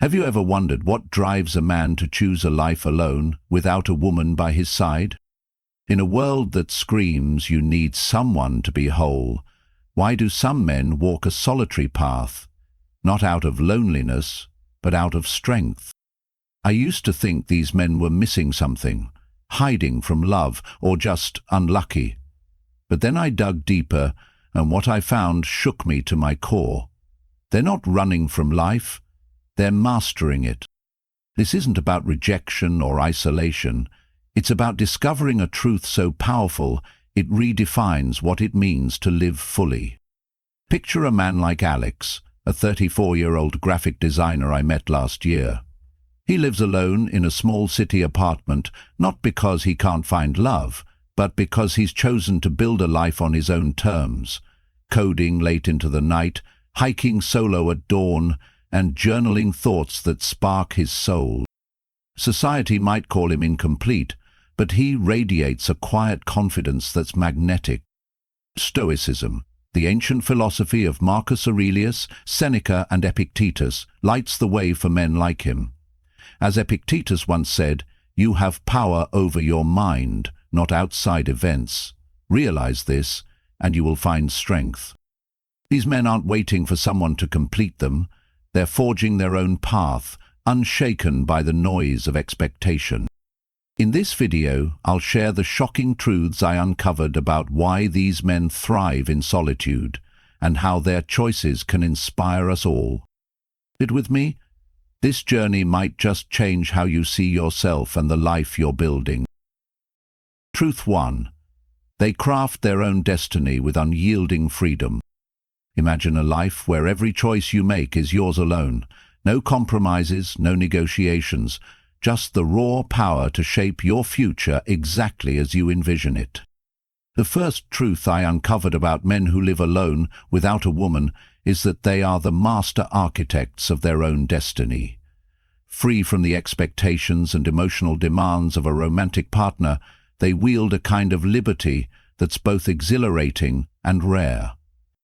Have you ever wondered what drives a man to choose a life alone, without a woman by his side? In a world that screams you need someone to be whole, why do some men walk a solitary path, not out of loneliness, but out of strength? I used to think these men were missing something, hiding from love, or just unlucky. But then I dug deeper, and what I found shook me to my core. They're not running from life, they're mastering it. This isn't about rejection or isolation. It's about discovering a truth so powerful it redefines what it means to live fully. Picture a man like Alex, a 34-year-old graphic designer I met last year. He lives alone in a small city apartment, not because he can't find love, but because he's chosen to build a life on his own terms, coding late into the night, hiking solo at dawn, and journaling thoughts that spark his soul. Society might call him incomplete, but he radiates a quiet confidence that's magnetic. Stoicism, the ancient philosophy of Marcus Aurelius, Seneca, and Epictetus, lights the way for men like him. As Epictetus once said, "You have power over your mind, not outside events. Realize this, and you will find strength." These men aren't waiting for someone to complete them. They're forging their own path, unshaken by the noise of expectation. In this video, I'll share the shocking truths I uncovered about why these men thrive in solitude, and how their choices can inspire us all. Sit with me. This journey might just change how you see yourself and the life you're building. Truth 1. They craft their own destiny with unyielding freedom. Imagine a life where every choice you make is yours alone. No compromises, no negotiations, just the raw power to shape your future exactly as you envision it. The first truth I uncovered about men who live alone without a woman is that they are the master architects of their own destiny. Free from the expectations and emotional demands of a romantic partner, they wield a kind of liberty that's both exhilarating and rare.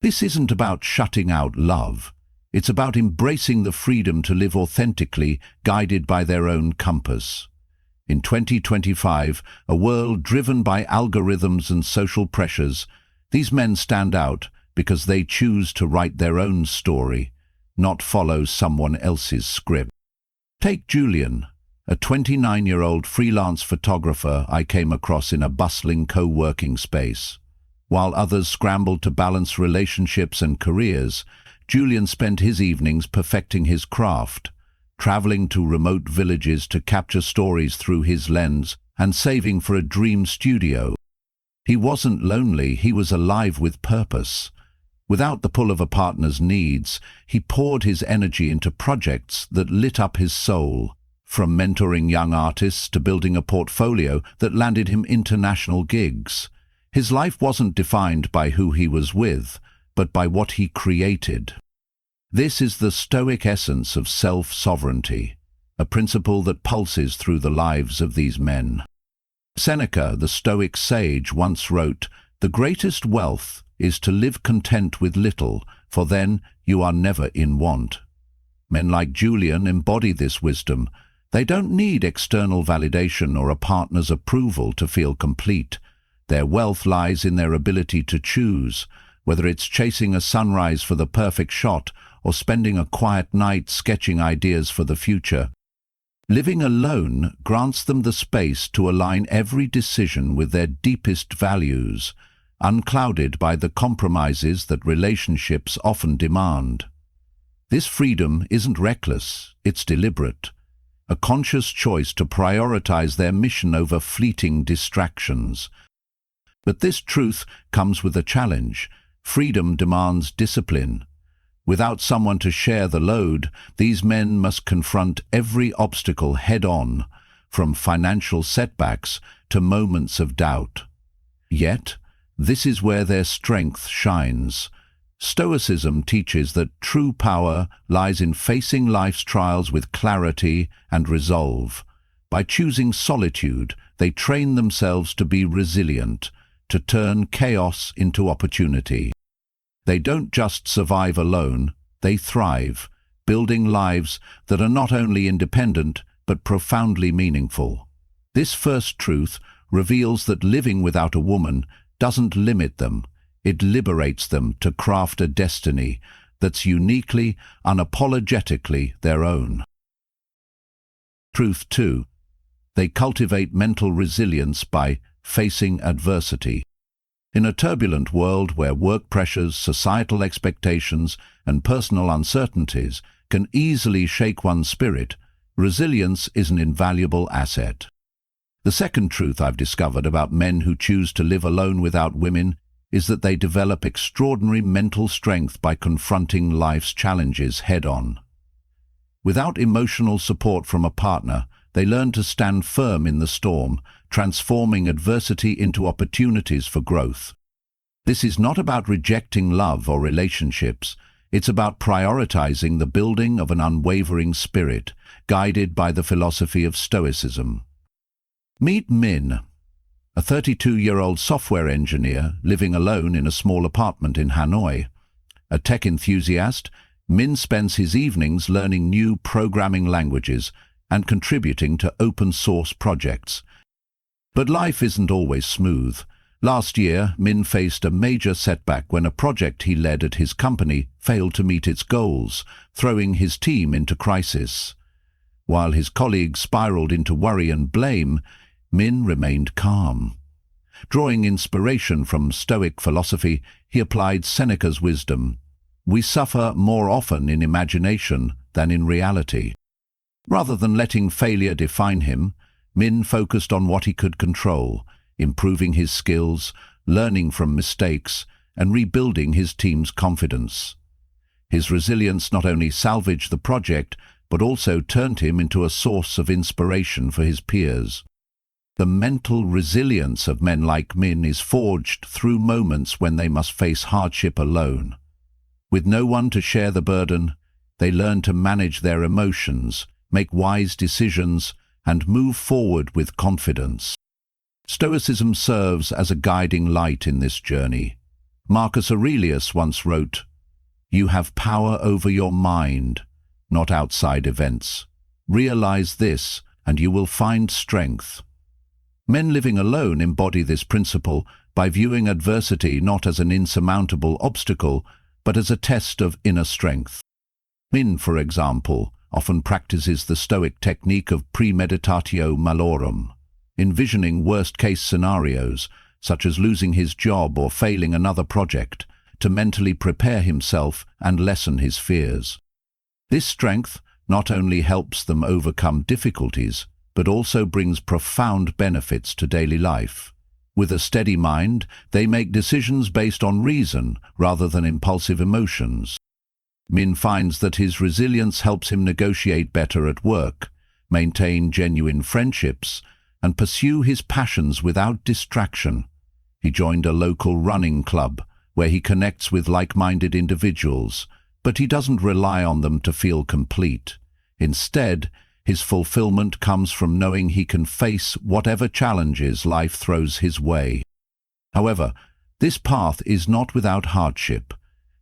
This isn't about shutting out love. It's about embracing the freedom to live authentically, guided by their own compass. In 2025, a world driven by algorithms and social pressures, these men stand out because they choose to write their own story, not follow someone else's script. Take Julian, a 29-year-old freelance photographer I came across in a bustling co-working space. While others scrambled to balance relationships and careers, Julian spent his evenings perfecting his craft, traveling to remote villages to capture stories through his lens and saving for a dream studio. He wasn't lonely, he was alive with purpose. Without the pull of a partner's needs, he poured his energy into projects that lit up his soul, from mentoring young artists to building a portfolio that landed him international gigs. His life wasn't defined by who he was with, but by what he created. This is the Stoic essence of self-sovereignty, a principle that pulses through the lives of these men. Seneca, the Stoic sage, once wrote, "The greatest wealth is to live content with little, for then you are never in want." Men like Julian embody this wisdom. They don't need external validation or a partner's approval to feel complete. Their wealth lies in their ability to choose, whether it's chasing a sunrise for the perfect shot or spending a quiet night sketching ideas for the future. Living alone grants them the space to align every decision with their deepest values, unclouded by the compromises that relationships often demand. This freedom isn't reckless, it's deliberate, a conscious choice to prioritize their mission over fleeting distractions. But this truth comes with a challenge. Freedom demands discipline. Without someone to share the load, these men must confront every obstacle head-on, from financial setbacks to moments of doubt. Yet, this is where their strength shines. Stoicism teaches that true power lies in facing life's trials with clarity and resolve. By choosing solitude, they train themselves to be resilient, to turn chaos into opportunity. They don't just survive alone, they thrive, building lives that are not only independent but profoundly meaningful. This first truth reveals that living without a woman doesn't limit them, it liberates them to craft a destiny that's uniquely, unapologetically their own. Truth 2. They cultivate mental resilience by facing adversity. In a turbulent world where work pressures, societal expectations, and personal uncertainties can easily shake one's spirit, resilience is an invaluable asset. The second truth I've discovered about men who choose to live alone without women is that they develop extraordinary mental strength by confronting life's challenges head-on. Without emotional support from a partner, they learn to stand firm in the storm, transforming adversity into opportunities for growth. This is not about rejecting love or relationships, it's about prioritizing the building of an unwavering spirit, guided by the philosophy of Stoicism. Meet Min, a 32-year-old software engineer living alone in a small apartment in Hanoi. A tech enthusiast, Min spends his evenings learning new programming languages and contributing to open-source projects. But life isn't always smooth. Last year, Min faced a major setback when a project he led at his company failed to meet its goals, throwing his team into crisis. While his colleagues spiraled into worry and blame, Min remained calm. Drawing inspiration from Stoic philosophy, he applied Seneca's wisdom. We suffer more often in imagination than in reality. Rather than letting failure define him, Min focused on what he could control, improving his skills, learning from mistakes, and rebuilding his team's confidence. His resilience not only salvaged the project, but also turned him into a source of inspiration for his peers. The mental resilience of men like Min is forged through moments when they must face hardship alone. With no one to share the burden, they learn to manage their emotions, make wise decisions, and move forward with confidence. Stoicism serves as a guiding light in this journey. Marcus Aurelius once wrote, "You have power over your mind, not outside events. Realize this, and you will find strength." Men living alone embody this principle by viewing adversity not as an insurmountable obstacle, but as a test of inner strength. Min, for example, often practices the Stoic technique of premeditatio malorum, envisioning worst-case scenarios, such as losing his job or failing another project, to mentally prepare himself and lessen his fears. This strength not only helps them overcome difficulties, but also brings profound benefits to daily life. With a steady mind, they make decisions based on reason rather than impulsive emotions. Min finds that his resilience helps him negotiate better at work, maintain genuine friendships, and pursue his passions without distraction. He joined a local running club, where he connects with like-minded individuals, but he doesn't rely on them to feel complete. Instead, his fulfillment comes from knowing he can face whatever challenges life throws his way. However, this path is not without hardship.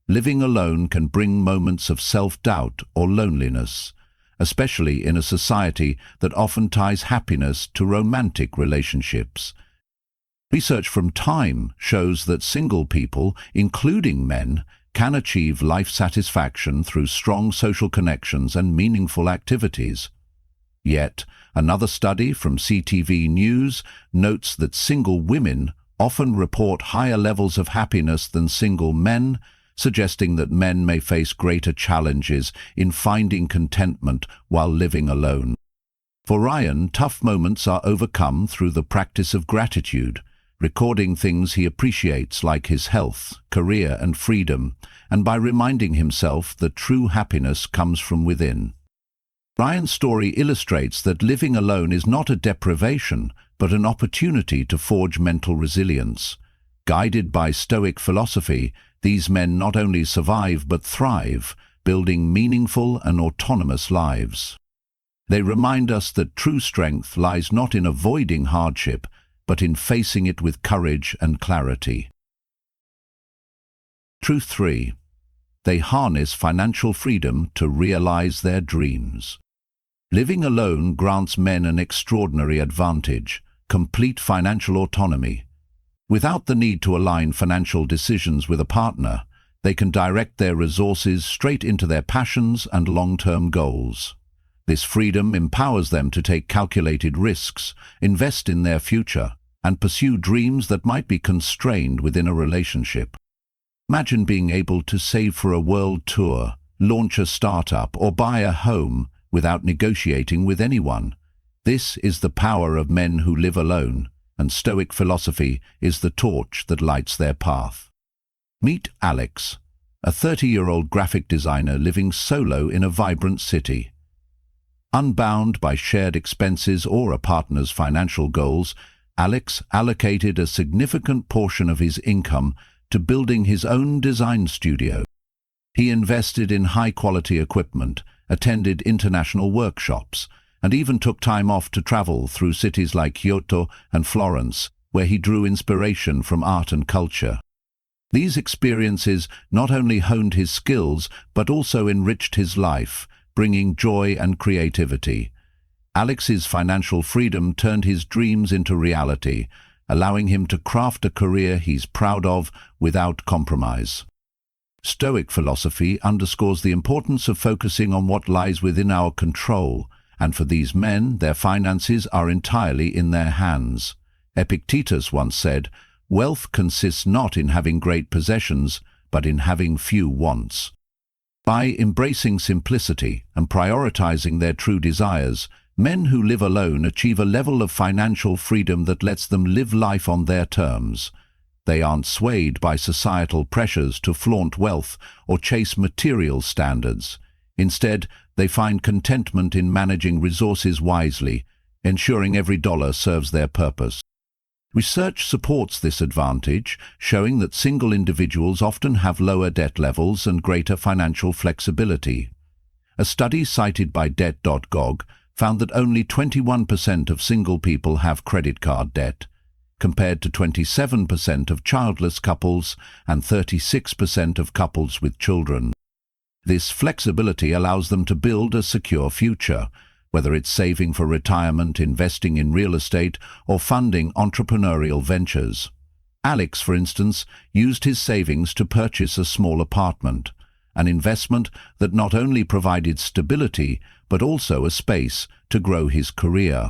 Living alone can bring moments of self-doubt or loneliness, especially in a society that often ties happiness to romantic relationships. Research from Time shows that single people, including men, can achieve life satisfaction through strong social connections and meaningful activities. Yet, another study from CTV News notes that single women often report higher levels of happiness than single men, suggesting that men may face greater challenges in finding contentment while living alone. For Ryan, tough moments are overcome through the practice of gratitude, recording things he appreciates like his health, career, and freedom, and by reminding himself that true happiness comes from within. Ryan's story illustrates that living alone is not a deprivation, but an opportunity to forge mental resilience. Guided by Stoic philosophy, these men not only survive but thrive, building meaningful and autonomous lives. They remind us that true strength lies not in avoiding hardship, but in facing it with courage and clarity. Truth 3. they harness financial freedom to realize their dreams. Living alone grants men an extraordinary advantage: complete financial autonomy. Without the need to align financial decisions with a partner, they can direct their resources straight into their passions and long-term goals. This freedom empowers them to take calculated risks, invest in their future, and pursue dreams that might be constrained within a relationship. Imagine being able to save for a world tour, launch a startup, or buy a home without negotiating with anyone. This is the power of men who live alone, and Stoic philosophy is the torch that lights their path. Meet Alex, a 30-year-old graphic designer living solo in a vibrant city. Unbound by shared expenses or a partner's financial goals, Alex allocated a significant portion of his income to building his own design studio. He invested in high-quality equipment, attended international workshops, and even took time off to travel through cities like Kyoto and Florence, where he drew inspiration from art and culture. These experiences not only honed his skills, but also enriched his life, bringing joy and creativity. Alex's financial freedom turned his dreams into reality, allowing him to craft a career he's proud of without compromise. Stoic philosophy underscores the importance of focusing on what lies within our control, and for these men, their finances are entirely in their hands. Epictetus once said, "Wealth consists not in having great possessions, but in having few wants." By embracing simplicity and prioritizing their true desires, men who live alone achieve a level of financial freedom that lets them live life on their terms. They aren't swayed by societal pressures to flaunt wealth or chase material standards. Instead, they find contentment in managing resources wisely, ensuring every dollar serves their purpose. Research supports this advantage, showing that single individuals often have lower debt levels and greater financial flexibility. A study cited by Debt.gov found that only 21% of single people have credit card debt, compared to 27% of childless couples and 36% of couples with children. This flexibility allows them to build a secure future, whether it's saving for retirement, investing in real estate, or funding entrepreneurial ventures. Alex, for instance, used his savings to purchase a small apartment, an investment that not only provided stability, but also a space to grow his career.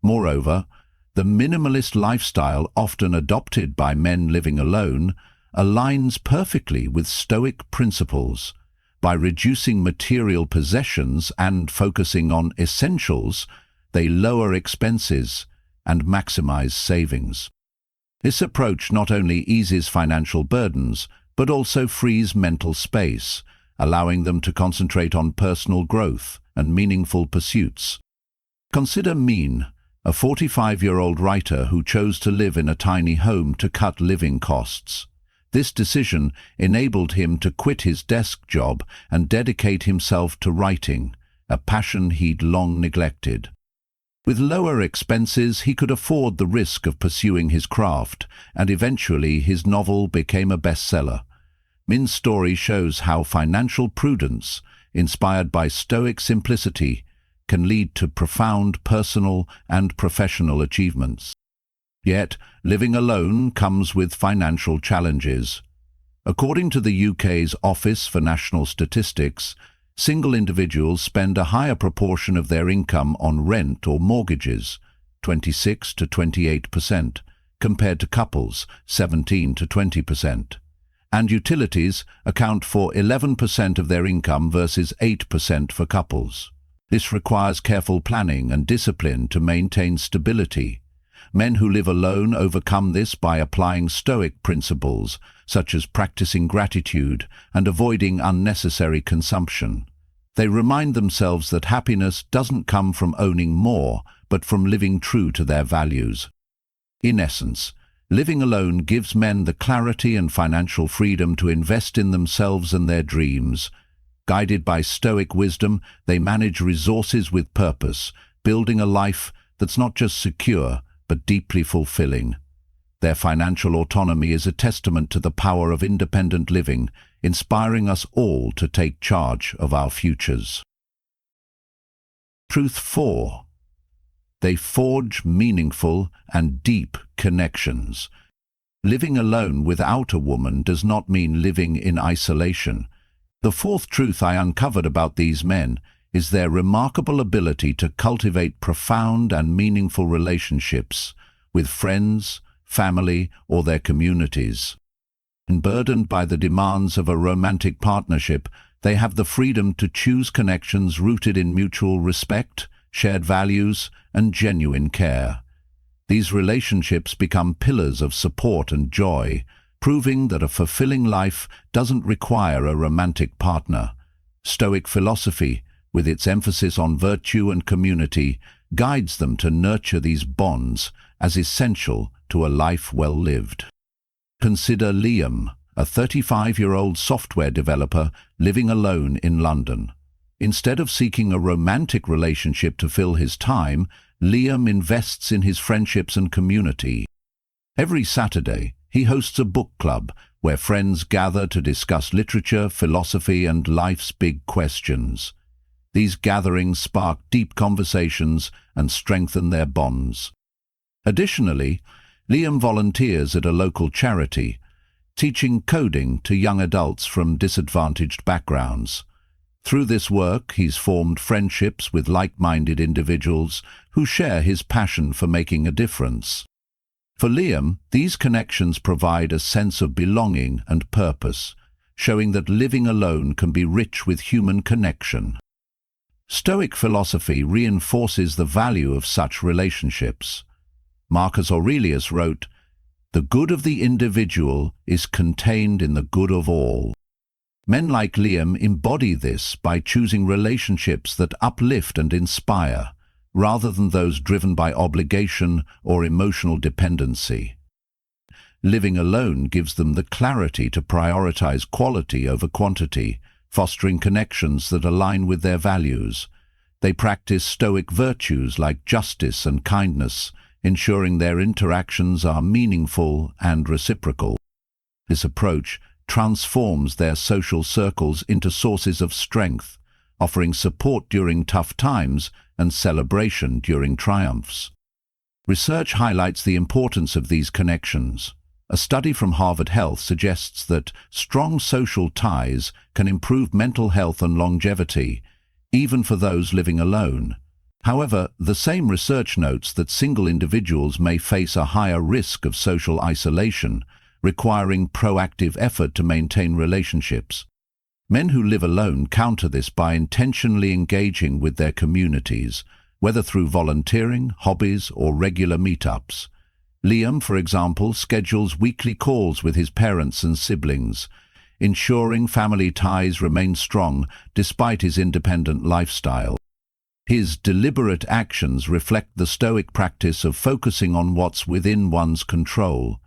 Moreover, the minimalist lifestyle often adopted by men living alone aligns perfectly with Stoic principles. By reducing material possessions and focusing on essentials, they lower expenses and maximize savings. This approach not only eases financial burdens, but also frees mental space, allowing them to concentrate on personal growth and meaningful pursuits. Consider Min, a 45-year-old writer who chose to live in a tiny home to cut living costs. This decision enabled him to quit his desk job and dedicate himself to writing, a passion he'd long neglected. With lower expenses, he could afford the risk of pursuing his craft, and eventually his novel became a bestseller. Min's story shows how financial prudence, inspired by Stoic simplicity, can lead to profound personal and professional achievements. Yet, living alone comes with financial challenges. According to the UK's Office for National Statistics, single individuals spend a higher proportion of their income on rent or mortgages, 26 to 28%, compared to couples, 17 to 20%. And utilities account for 11% of their income versus 8% for couples. This requires careful planning and discipline to maintain stability. Men who live alone overcome this by applying Stoic principles, such as practicing gratitude and avoiding unnecessary consumption. They remind themselves that happiness doesn't come from owning more, but from living true to their values. In essence, living alone gives men the clarity and financial freedom to invest in themselves and their dreams. Guided by Stoic wisdom, they manage resources with purpose, building a life that's not just secure, but deeply fulfilling. Their financial autonomy is a testament to the power of independent living, inspiring us all to take charge of our futures. Truth 4. They forge meaningful and deep connections. Living alone without a woman does not mean living in isolation. The fourth truth I uncovered about these men is their remarkable ability to cultivate profound and meaningful relationships with friends, family, or their communities. Unburdened by the demands of a romantic partnership, they have the freedom to choose connections rooted in mutual respect, shared values, and genuine care. These relationships become pillars of support and joy, proving that a fulfilling life doesn't require a romantic partner. Stoic philosophy, with its emphasis on virtue and community, guides them to nurture these bonds as essential to a life well lived. Consider Liam, a 35-year-old software developer living alone in London. Instead of seeking a romantic relationship to fill his time, Liam invests in his friendships and community. Every Saturday, he hosts a book club where friends gather to discuss literature, philosophy, and life's big questions. These gatherings spark deep conversations and strengthen their bonds. Additionally, Liam volunteers at a local charity, teaching coding to young adults from disadvantaged backgrounds. Through this work, he's formed friendships with like-minded individuals who share his passion for making a difference. For Liam, these connections provide a sense of belonging and purpose, showing that living alone can be rich with human connection. Stoic philosophy reinforces the value of such relationships. Marcus Aurelius wrote, "The good of the individual is contained in the good of all." Men like Liam embody this by choosing relationships that uplift and inspire, rather than those driven by obligation or emotional dependency. Living alone gives them the clarity to prioritize quality over quantity, fostering connections that align with their values. They practice Stoic virtues like justice and kindness, ensuring their interactions are meaningful and reciprocal. This approach transforms their social circles into sources of strength, offering support during tough times and celebration during triumphs. Research highlights the importance of these connections. A study from Harvard Health suggests that strong social ties can improve mental health and longevity, even for those living alone. However, the same research notes that single individuals may face a higher risk of social isolation, requiring proactive effort to maintain relationships. Men who live alone counter this by intentionally engaging with their communities, whether through volunteering, hobbies, or regular meetups. Liam, for example, schedules weekly calls with his parents and siblings, ensuring family ties remain strong despite his independent lifestyle. His deliberate actions reflect the Stoic practice of focusing on what's within one's control.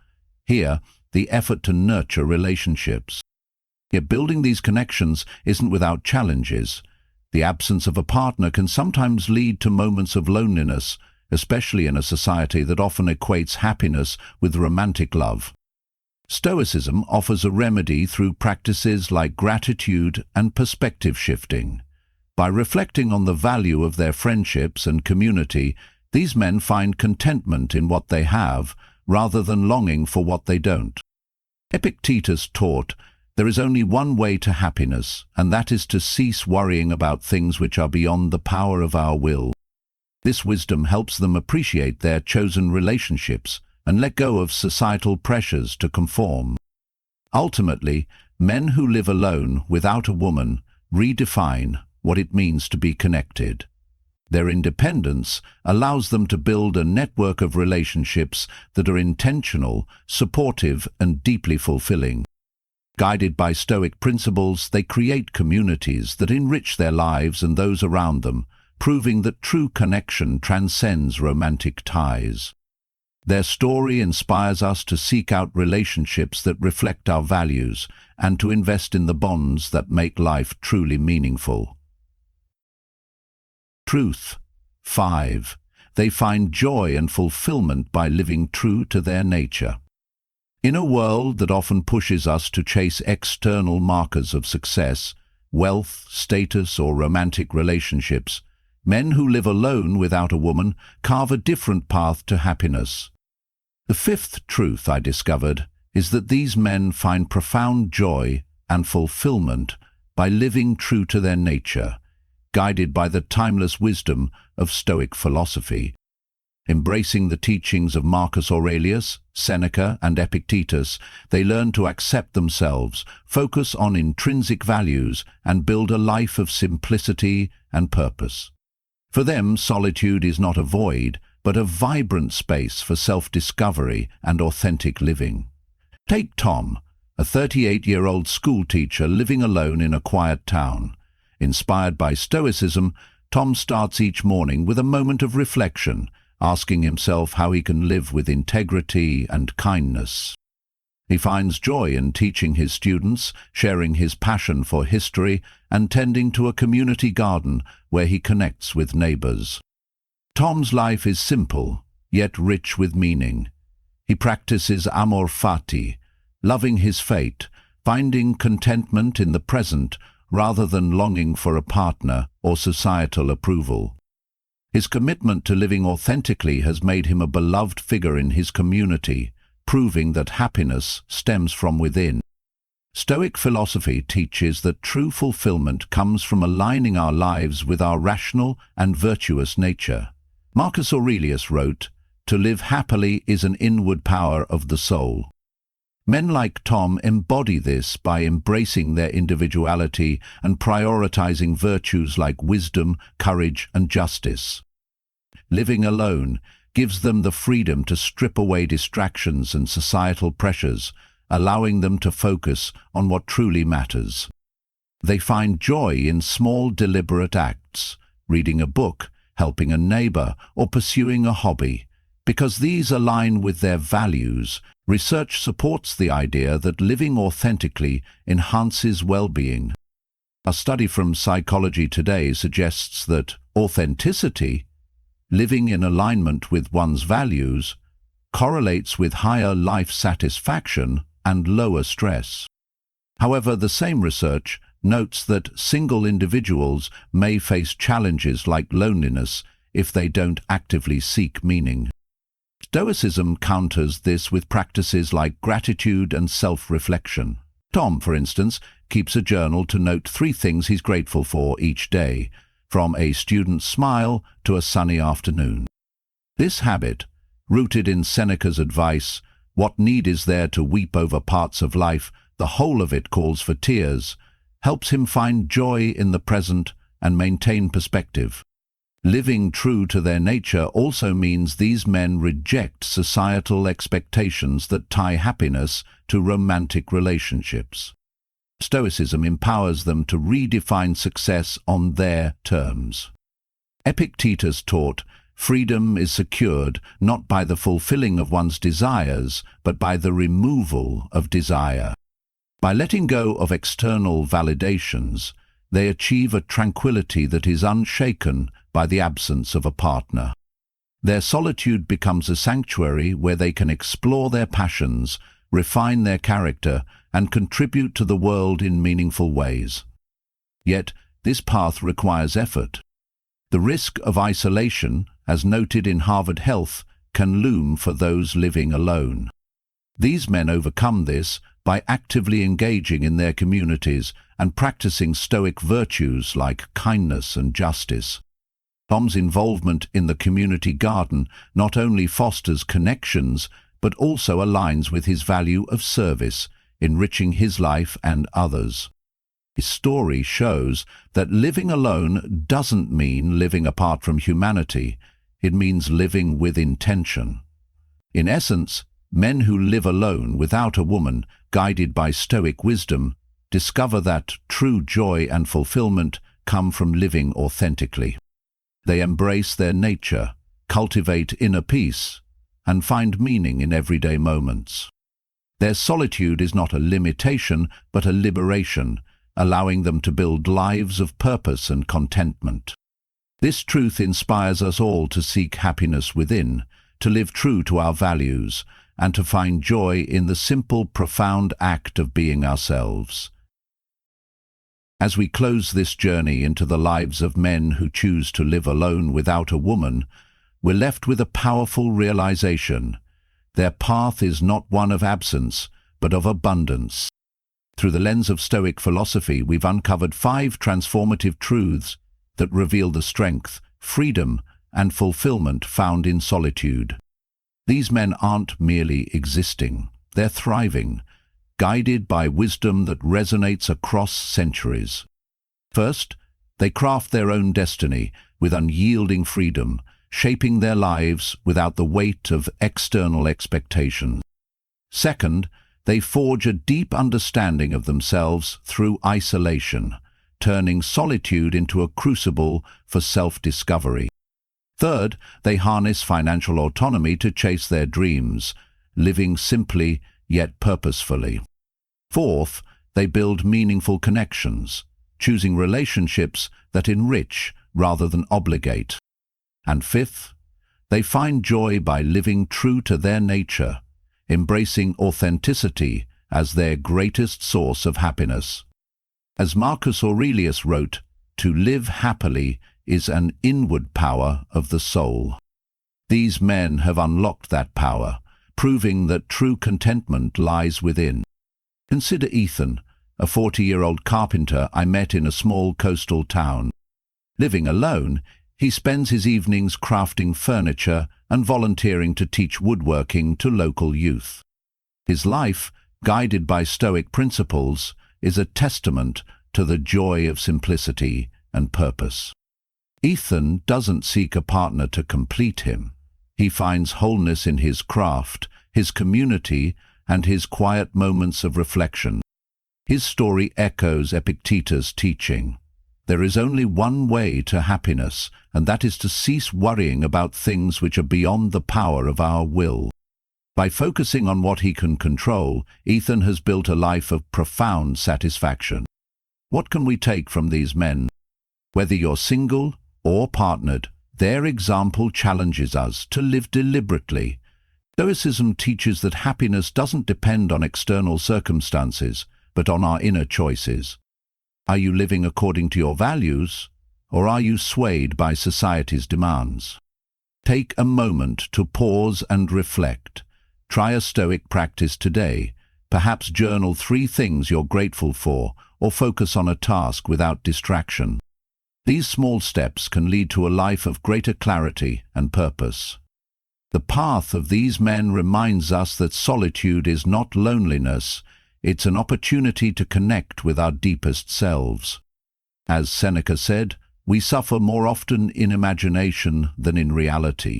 Here, the effort to nurture relationships. Yet building these connections isn't without challenges. The absence of a partner can sometimes lead to moments of loneliness, especially in a society that often equates happiness with romantic love. Stoicism offers a remedy through practices like gratitude and perspective shifting. By reflecting on the value of their friendships and community, these men find contentment in what they have, rather than longing for what they don't. Epictetus taught, "There is only one way to happiness, and that is to cease worrying about things which are beyond the power of our will." This wisdom helps them appreciate their chosen relationships and let go of societal pressures to conform. Ultimately, men who live alone without a woman redefine what it means to be connected. Their independence allows them to build a network of relationships that are intentional, supportive, and deeply fulfilling. Guided by Stoic principles, they create communities that enrich their lives and those around them, proving that true connection transcends romantic ties. Their story inspires us to seek out relationships that reflect our values and to invest in the bonds that make life truly meaningful. Truth 5. They find joy and fulfillment by living true to their nature. In a world that often pushes us to chase external markers of success, wealth, status, or romantic relationships, men who live alone without a woman carve a different path to happiness. The fifth truth I discovered is that these men find profound joy and fulfillment by living true to their nature, guided by the timeless wisdom of Stoic philosophy. Embracing the teachings of Marcus Aurelius, Seneca, and Epictetus, they learn to accept themselves, focus on intrinsic values, and build a life of simplicity and purpose. For them, solitude is not a void, but a vibrant space for self-discovery and authentic living. Take Tom, a 38-year-old schoolteacher living alone in a quiet town. Inspired by Stoicism, Tom starts each morning with a moment of reflection, asking himself how he can live with integrity and kindness. He finds joy in teaching his students, sharing his passion for history, and tending to a community garden where he connects with neighbors. Tom's life is simple, yet rich with meaning. He practices amor fati, loving his fate, finding contentment in the present rather than longing for a partner or societal approval. His commitment to living authentically has made him a beloved figure in his community, proving that happiness stems from within. Stoic philosophy teaches that true fulfillment comes from aligning our lives with our rational and virtuous nature. Marcus Aurelius wrote, "To live happily is an inward power of the soul." Men like Tom embody this by embracing their individuality and prioritizing virtues like wisdom, courage, and justice. Living alone gives them the freedom to strip away distractions and societal pressures, allowing them to focus on what truly matters. They find joy in small, deliberate acts, reading a book, helping a neighbor, or pursuing a hobby. Because these align with their values, research supports the idea that living authentically enhances well-being. A study from Psychology Today suggests that authenticity, living in alignment with one's values, correlates with higher life satisfaction and lower stress. However, the same research notes that single individuals may face challenges like loneliness if they don't actively seek meaning. Stoicism counters this with practices like gratitude and self-reflection. Tom, for instance, keeps a journal to note 3 things he's grateful for each day, from a student's smile to a sunny afternoon. This habit, rooted in Seneca's advice, "What need is there to weep over parts of life, the whole of it calls for tears," helps him find joy in the present and maintain perspective. Living true to their nature also means these men reject societal expectations that tie happiness to romantic relationships. Stoicism empowers them to redefine success on their terms. Epictetus taught, "Freedom is secured not by the fulfilling of one's desires, but by the removal of desire." By letting go of external validations, they achieve a tranquility that is unshaken by the absence of a partner. Their solitude becomes a sanctuary where they can explore their passions, refine their character, and contribute to the world in meaningful ways. Yet, this path requires effort. The risk of isolation, as noted in Harvard Health, can loom for those living alone. These men overcome this by actively engaging in their communities and practicing Stoic virtues like kindness and justice. Tom's involvement in the community garden not only fosters connections, but also aligns with his value of service, enriching his life and others. His story shows that living alone doesn't mean living apart from humanity. It means living with intention. In essence, men who live alone without a woman, guided by Stoic wisdom, discover that true joy and fulfillment come from living authentically. They embrace their nature, cultivate inner peace, and find meaning in everyday moments. Their solitude is not a limitation, but a liberation, allowing them to build lives of purpose and contentment. This truth inspires us all to seek happiness within, to live true to our values, and to find joy in the simple, profound act of being ourselves. As we close this journey into the lives of men who choose to live alone without a woman, we're left with a powerful realization. Their path is not one of absence, but of abundance. Through the lens of Stoic philosophy, we've uncovered 5 transformative truths that reveal the strength, freedom, and fulfillment found in solitude. These men aren't merely existing, they're thriving, guided by wisdom that resonates across centuries. First, they craft their own destiny with unyielding freedom, shaping their lives without the weight of external expectations. Second, they forge a deep understanding of themselves through isolation, turning solitude into a crucible for self-discovery. Third, they harness financial autonomy to chase their dreams, living simply yet purposefully. Fourth, they build meaningful connections, choosing relationships that enrich rather than obligate. And fifth, they find joy by living true to their nature, embracing authenticity as their greatest source of happiness. As Marcus Aurelius wrote, "To live happily is an inward power of the soul." These men have unlocked that power, proving that true contentment lies within. Consider Ethan, a 40-year-old carpenter I met in a small coastal town. Living alone, he spends his evenings crafting furniture and volunteering to teach woodworking to local youth. His life, guided by Stoic principles, is a testament to the joy of simplicity and purpose. Ethan doesn't seek a partner to complete him. He finds wholeness in his craft, his community, and his quiet moments of reflection. His story echoes Epictetus' teaching. There is only one way to happiness, and that is to cease worrying about things which are beyond the power of our will. By focusing on what he can control, Ethan has built a life of profound satisfaction. What can we take from these men? Whether you're single or partnered, their example challenges us to live deliberately. Stoicism teaches that happiness doesn't depend on external circumstances, but on our inner choices. Are you living according to your values, or are you swayed by society's demands? Take a moment to pause and reflect. Try a Stoic practice today. Perhaps journal 3 things you're grateful for, or focus on a task without distraction. These small steps can lead to a life of greater clarity and purpose. The path of these men reminds us that solitude is not loneliness, it's an opportunity to connect with our deepest selves. As Seneca said, we suffer more often in imagination than in reality.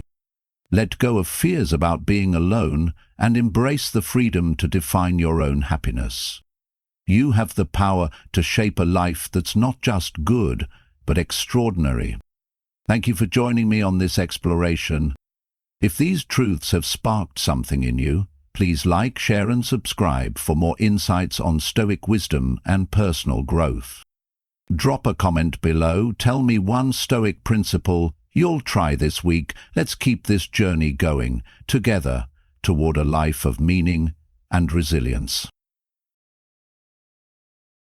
Let go of fears about being alone and embrace the freedom to define your own happiness. You have the power to shape a life that's not just good, but extraordinary. Thank you for joining me on this exploration. If these truths have sparked something in you, please like, share and subscribe for more insights on Stoic wisdom and personal growth. Drop a comment below, tell me one Stoic principle you'll try this week. Let's keep this journey going together toward a life of meaning and resilience.